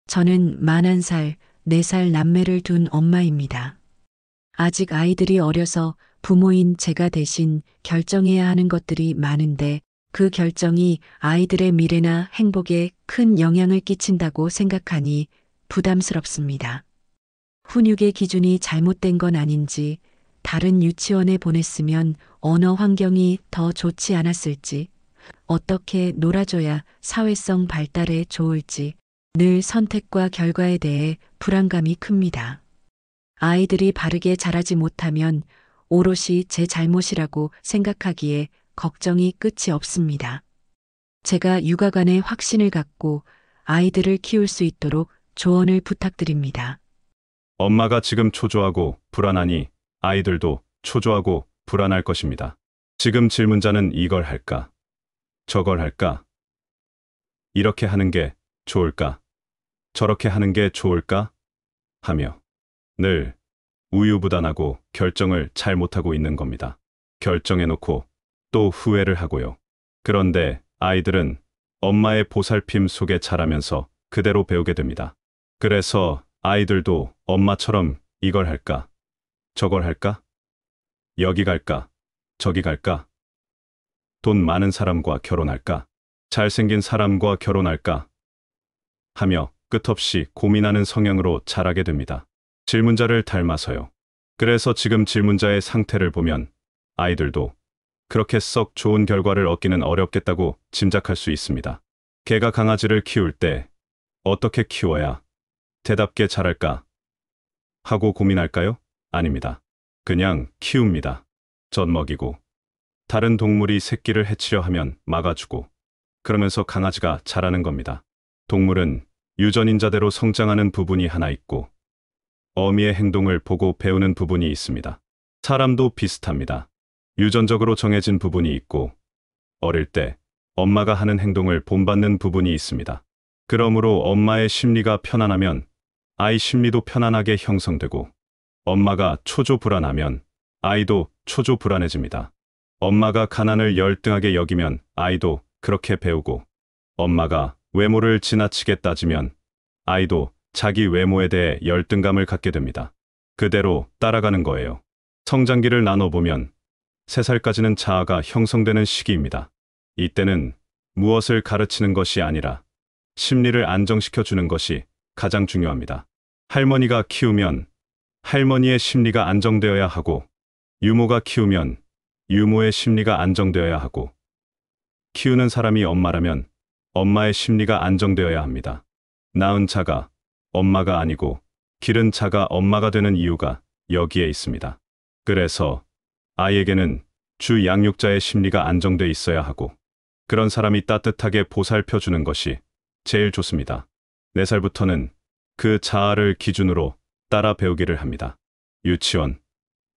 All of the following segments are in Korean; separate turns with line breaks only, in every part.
저는 41살, 4살 남매를 둔 엄마입니다. 아직 아이들이 어려서 부모인 제가 대신 결정해야 하는 것들이 많은데 그 결정이 아이들의 미래나 행복에 큰 영향을 끼친다고 생각하니 부담스럽습니다. 훈육의 기준이 잘못된 건 아닌지, 다른 유치원에 보냈으면 언어 환경이 더 좋지 않았을지, 어떻게 놀아줘야 사회성 발달에 좋을지, 늘 선택과 결과에 대해 불안감이 큽니다. 아이들이 바르게 자라지 못하면 오롯이 제 잘못이라고 생각하기에 걱정이 끝이 없습니다. 제가 육아관에 확신을 갖고 아이들을 키울 수 있도록 조언을 부탁드립니다.
엄마가 지금 초조하고 불안하니 아이들도 초조하고 불안할 것입니다. 지금 질문자는 이걸 할까? 저걸 할까? 이렇게 하는 게 좋을까? 저렇게 하는 게 좋을까? 하며 늘 우유부단하고 결정을 잘 못하고 있는 겁니다. 결정해놓고 또 후회를 하고요. 그런데 아이들은 엄마의 보살핌 속에 자라면서 그대로 배우게 됩니다. 그래서 아이들도 엄마처럼 이걸 할까? 저걸 할까? 여기 갈까? 저기 갈까? 돈 많은 사람과 결혼할까? 잘생긴 사람과 결혼할까? 하며 끝없이 고민하는 성향으로 자라게 됩니다. 질문자를 닮아서요. 그래서 지금 질문자의 상태를 보면 아이들도 그렇게 썩 좋은 결과를 얻기는 어렵겠다고 짐작할 수 있습니다. 개가 강아지를 키울 때 어떻게 키워야 대답게 자랄까 하고 고민할까요? 아닙니다. 그냥 키웁니다. 젖 먹이고 다른 동물이 새끼를 해치려 하면 막아주고 그러면서 강아지가 자라는 겁니다. 동물은 유전인자대로 성장하는 부분이 하나 있고 어미의 행동을 보고 배우는 부분이 있습니다. 사람도 비슷합니다. 유전적으로 정해진 부분이 있고 어릴 때 엄마가 하는 행동을 본받는 부분이 있습니다. 그러므로 엄마의 심리가 편안하면 아이 심리도 편안하게 형성되고 엄마가 초조불안하면 아이도 초조불안해집니다. 엄마가 가난을 열등하게 여기면 아이도 그렇게 배우고 엄마가 외모를 지나치게 따지면 아이도 자기 외모에 대해 열등감을 갖게 됩니다. 그대로 따라가는 거예요. 성장기를 나눠보면 3살까지는 자아가 형성되는 시기입니다. 이때는 무엇을 가르치는 것이 아니라 심리를 안정시켜주는 것이 가장 중요합니다. 할머니가 키우면 할머니의 심리가 안정되어야 하고 유모가 키우면 유모의 심리가 안정되어야 하고 키우는 사람이 엄마라면 엄마의 심리가 안정되어야 합니다. 낳은 자가 엄마가 아니고 기른 자가 엄마가 되는 이유가 여기에 있습니다. 그래서 아이에게는 주 양육자의 심리가 안정돼 있어야 하고 그런 사람이 따뜻하게 보살펴 주는 것이 제일 좋습니다. 4살부터는 그 자아를 기준으로 따라 배우기를 합니다. 유치원,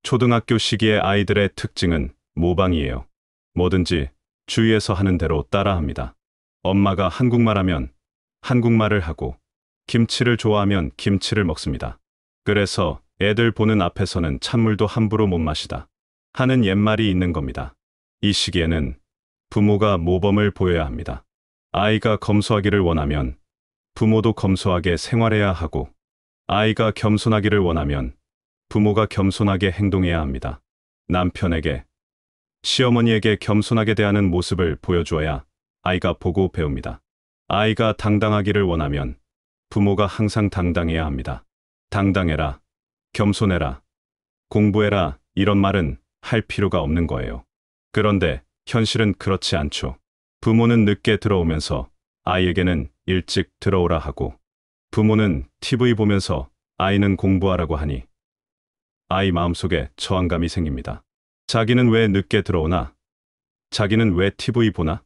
초등학교 시기의 아이들의 특징은 모방이에요. 뭐든지 주위에서 하는 대로 따라합니다. 엄마가 한국말 하면 한국말을 하고 김치를 좋아하면 김치를 먹습니다. 그래서 애들 보는 앞에서는 찬물도 함부로 못 마시다 하는 옛말이 있는 겁니다. 이 시기에는 부모가 모범을 보여야 합니다. 아이가 검소하기를 원하면 부모도 검소하게 생활해야 하고 아이가 겸손하기를 원하면 부모가 겸손하게 행동해야 합니다. 남편에게, 시어머니에게 겸손하게 대하는 모습을 보여주어야 아이가 보고 배웁니다. 아이가 당당하기를 원하면 부모가 항상 당당해야 합니다. 당당해라, 겸손해라, 공부해라 이런 말은 할 필요가 없는 거예요. 그런데 현실은 그렇지 않죠. 부모는 늦게 들어오면서 아이에게는 일찍 들어오라 하고 부모는 TV 보면서 아이는 공부하라고 하니 아이 마음속에 저항감이 생깁니다. 자기는 왜 늦게 들어오나? 자기는 왜 TV 보나?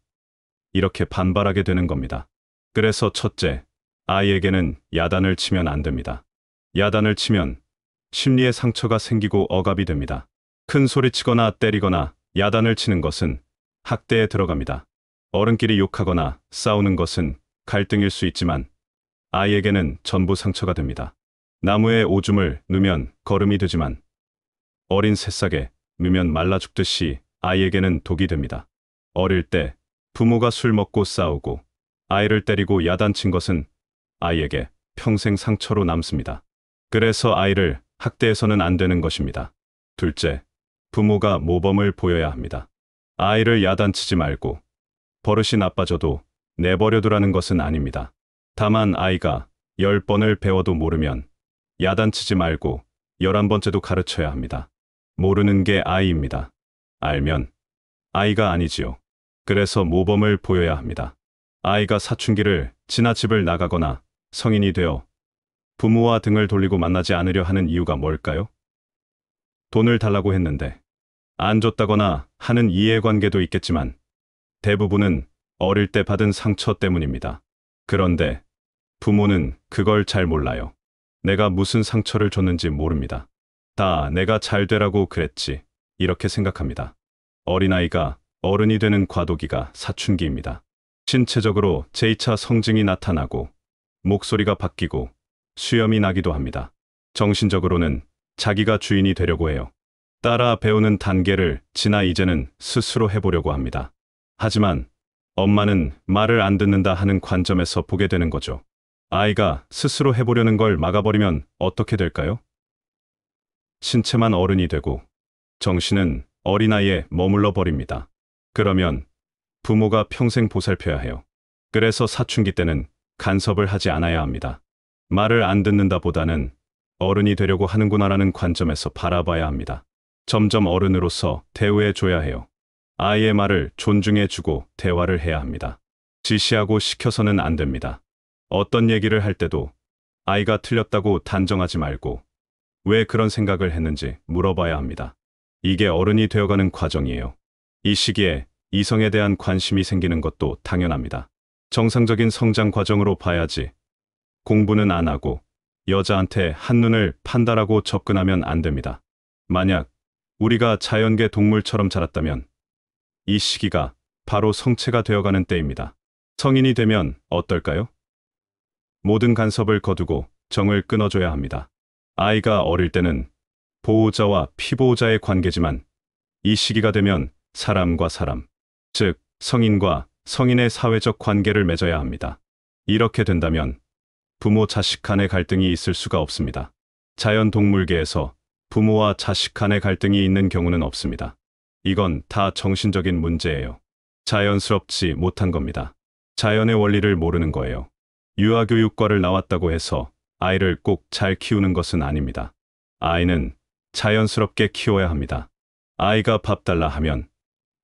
이렇게 반발하게 되는 겁니다. 그래서 첫째, 아이에게는 야단을 치면 안 됩니다. 야단을 치면 심리에 상처가 생기고 억압이 됩니다. 큰 소리치거나 때리거나 야단을 치는 것은 학대에 들어갑니다. 어른끼리 욕하거나 싸우는 것은 갈등일 수 있지만 아이에게는 전부 상처가 됩니다. 나무에 오줌을 누면 거름이 되지만 어린 새싹에 누면 말라 죽듯이 아이에게는 독이 됩니다. 어릴 때 부모가 술 먹고 싸우고 아이를 때리고 야단친 것은 아이에게 평생 상처로 남습니다. 그래서 아이를 학대해서는 안 되는 것입니다. 둘째, 부모가 모범을 보여야 합니다. 아이를 야단치지 말고 버릇이 나빠져도 내버려두라는 것은 아닙니다. 다만 아이가 10번을 배워도 모르면 야단치지 말고 11번째도 가르쳐야 합니다. 모르는 게 아이입니다. 알면 아이가 아니지요. 그래서 모범을 보여야 합니다. 아이가 사춘기를 지나 집을 나가거나 성인이 되어 부모와 등을 돌리고 만나지 않으려 하는 이유가 뭘까요? 돈을 달라고 했는데 안 줬다거나 하는 이해관계도 있겠지만 대부분은 어릴 때 받은 상처 때문입니다. 그런데 부모는 그걸 잘 몰라요. 내가 무슨 상처를 줬는지 모릅니다. 다 내가 잘 되라고 그랬지, 이렇게 생각합니다. 어린아이가 어른이 되는 과도기가 사춘기입니다. 신체적으로 제2차 성징이 나타나고 목소리가 바뀌고 수염이 나기도 합니다. 정신적으로는 자기가 주인이 되려고 해요. 따라 배우는 단계를 지나 이제는 스스로 해보려고 합니다. 하지만 엄마는 말을 안 듣는다 하는 관점에서 보게 되는 거죠. 아이가 스스로 해보려는 걸 막아버리면 어떻게 될까요? 신체만 어른이 되고 정신은 어린아이에 머물러 버립니다. 그러면 부모가 평생 보살펴야 해요. 그래서 사춘기 때는 간섭을 하지 않아야 합니다. 말을 안 듣는다 보다는 어른이 되려고 하는구나라는 관점에서 바라봐야 합니다. 점점 어른으로서 대우해줘야 해요. 아이의 말을 존중해주고 대화를 해야 합니다. 지시하고 시켜서는 안 됩니다. 어떤 얘기를 할 때도 아이가 틀렸다고 단정하지 말고 왜 그런 생각을 했는지 물어봐야 합니다. 이게 어른이 되어가는 과정이에요. 이 시기에 이성에 대한 관심이 생기는 것도 당연합니다. 정상적인 성장 과정으로 봐야지 공부는 안 하고 여자한테 한눈을 판다라고 접근하면 안 됩니다. 만약 우리가 자연계 동물처럼 자랐다면 이 시기가 바로 성체가 되어가는 때입니다. 성인이 되면 어떨까요? 모든 간섭을 거두고 정을 끊어줘야 합니다. 아이가 어릴 때는 보호자와 피보호자의 관계지만 이 시기가 되면 사람과 사람, 즉 성인과 성인의 사회적 관계를 맺어야 합니다. 이렇게 된다면 부모 자식 간의 갈등이 있을 수가 없습니다. 자연 동물계에서 부모와 자식 간의 갈등이 있는 경우는 없습니다. 이건 다 정신적인 문제예요. 자연스럽지 못한 겁니다. 자연의 원리를 모르는 거예요. 유아교육과를 나왔다고 해서 아이를 꼭 잘 키우는 것은 아닙니다. 아이는 자연스럽게 키워야 합니다. 아이가 밥 달라 하면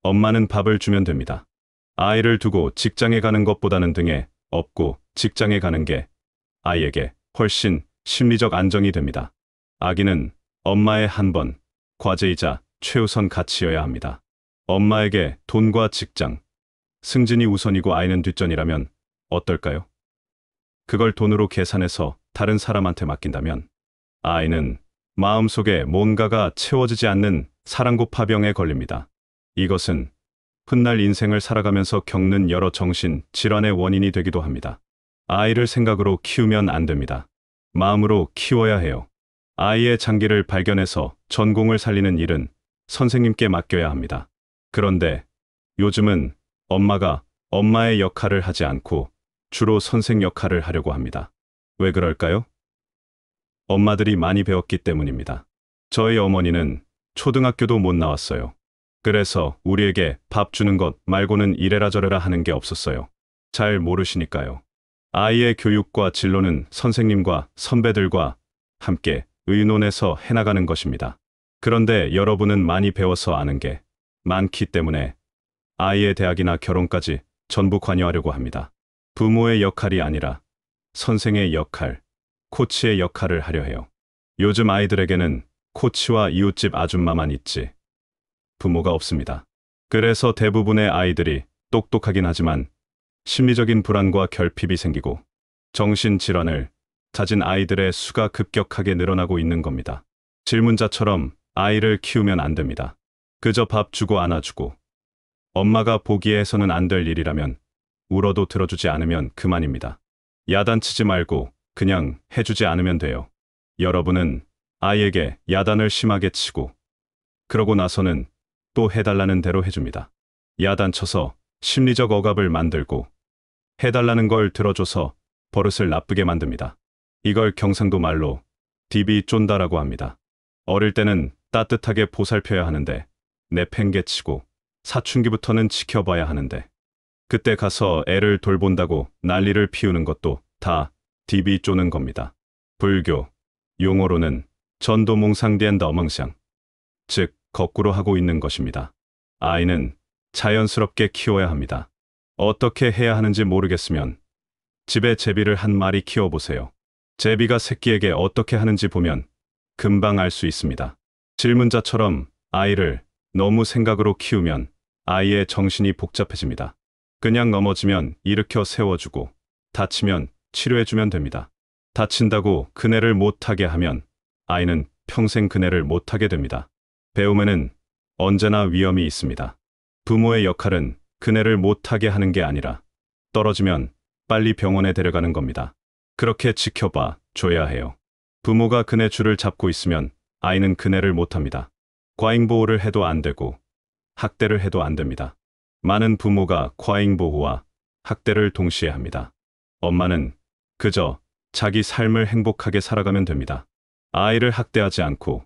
엄마는 밥을 주면 됩니다. 아이를 두고 직장에 가는 것보다는 등에 업고 직장에 가는 게 아이에게 훨씬 심리적 안정이 됩니다. 아기는 엄마의 한 번 과제이자 최우선 가치여야 합니다. 엄마에게 돈과 직장, 승진이 우선이고 아이는 뒷전이라면 어떨까요? 그걸 돈으로 계산해서 다른 사람한테 맡긴다면 아이는 마음속에 뭔가가 채워지지 않는 사랑고파병에 걸립니다. 이것은 훗날 인생을 살아가면서 겪는 여러 정신 질환의 원인이 되기도 합니다. 아이를 생각으로 키우면 안 됩니다. 마음으로 키워야 해요. 아이의 장기를 발견해서 전공을 살리는 일은 선생님께 맡겨야 합니다. 그런데 요즘은 엄마가 엄마의 역할을 하지 않고 주로 선생 역할을 하려고 합니다. 왜 그럴까요? 엄마들이 많이 배웠기 때문입니다. 저희 어머니는 초등학교도 못 나왔어요. 그래서 우리에게 밥 주는 것 말고는 이래라 저래라 하는 게 없었어요. 잘 모르시니까요. 아이의 교육과 진로는 선생님과 선배들과 함께 의논해서 해나가는 것입니다. 그런데 여러분은 많이 배워서 아는 게 많기 때문에 아이의 대학이나 결혼까지 전부 관여하려고 합니다. 부모의 역할이 아니라 선생의 역할, 코치의 역할을 하려 해요. 요즘 아이들에게는 코치와 이웃집 아줌마만 있지 부모가 없습니다. 그래서 대부분의 아이들이 똑똑하긴 하지만 심리적인 불안과 결핍이 생기고 정신질환을 가진 아이들의 수가 급격하게 늘어나고 있는 겁니다. 질문자처럼 아이를 키우면 안 됩니다. 그저 밥 주고 안아주고 엄마가 보기에 해서는 안 될 일이라면 울어도 들어주지 않으면 그만입니다. 야단치지 말고 그냥 해주지 않으면 돼요. 여러분은 아이에게 야단을 심하게 치고 그러고 나서는 또 해달라는 대로 해줍니다. 야단쳐서 심리적 억압을 만들고 해달라는 걸 들어줘서 버릇을 나쁘게 만듭니다. 이걸 경상도 말로 디비 쫀다라고 합니다. 어릴 때는 따뜻하게 보살펴야 하는데 내팽개치고 사춘기부터는 지켜봐야 하는데 그때 가서 애를 돌본다고 난리를 피우는 것도 다 디비 쪼는 겁니다. 불교 용어로는 전도몽상디엔더 어멍샹, 즉 거꾸로 하고 있는 것입니다. 아이는 자연스럽게 키워야 합니다. 어떻게 해야 하는지 모르겠으면 집에 제비를 한 마리 키워보세요. 제비가 새끼에게 어떻게 하는지 보면 금방 알 수 있습니다. 질문자처럼 아이를 너무 생각으로 키우면 아이의 정신이 복잡해집니다. 그냥 넘어지면 일으켜 세워주고 다치면 치료해주면 됩니다. 다친다고 그네를 못하게 하면 아이는 평생 그네를 못하게 됩니다. 배움에는 언제나 위험이 있습니다. 부모의 역할은 그네를 못하게 하는 게 아니라 떨어지면 빨리 병원에 데려가는 겁니다. 그렇게 지켜봐 줘야 해요. 부모가 그네 줄을 잡고 있으면 아이는 그네를 못합니다. 과잉보호를 해도 안 되고 학대를 해도 안 됩니다. 많은 부모가 과잉보호와 학대를 동시에 합니다. 엄마는 그저 자기 삶을 행복하게 살아가면 됩니다. 아이를 학대하지 않고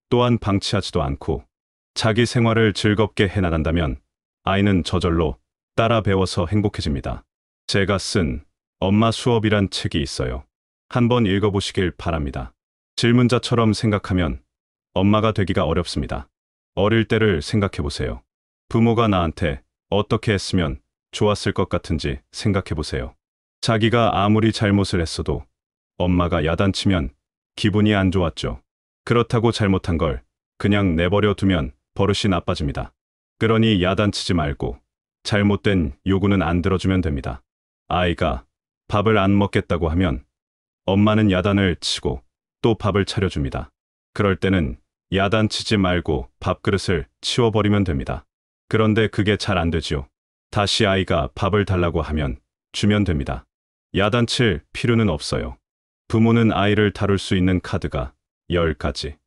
또한 방치하지도 않고 자기 생활을 즐겁게 해나간다면 아이는 저절로 따라 배워서 행복해집니다. 제가 쓴 엄마 수업이란 책이 있어요. 한번 읽어보시길 바랍니다. 질문자처럼 생각하면 엄마가 되기가 어렵습니다. 어릴 때를 생각해보세요. 부모가 나한테 어떻게 했으면 좋았을 것 같은지 생각해보세요. 자기가 아무리 잘못을 했어도 엄마가 야단치면 기분이 안 좋았죠. 그렇다고 잘못한 걸 그냥 내버려 두면 버릇이 나빠집니다. 그러니 야단치지 말고 잘못된 요구는 안 들어주면 됩니다. 아이가 밥을 안 먹겠다고 하면 엄마는 야단을 치고 또 밥을 차려줍니다. 그럴 때는 야단치지 말고 밥그릇을 치워버리면 됩니다. 그런데 그게 잘 안 되지요. 다시 아이가 밥을 달라고 하면 주면 됩니다. 야단칠 필요는 없어요. 부모는 아이를 다룰 수 있는 카드가 10가지,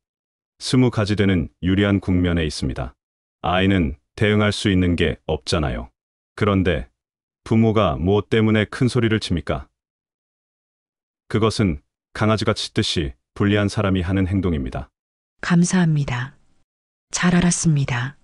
20가지 되는 유리한 국면에 있습니다. 아이는 대응할 수 있는 게 없잖아요. 그런데 부모가 무엇 때문에 큰 소리를 칩니까? 그것은 강아지가 짖듯이 불리한 사람이 하는 행동입니다.
감사합니다. 잘 알았습니다.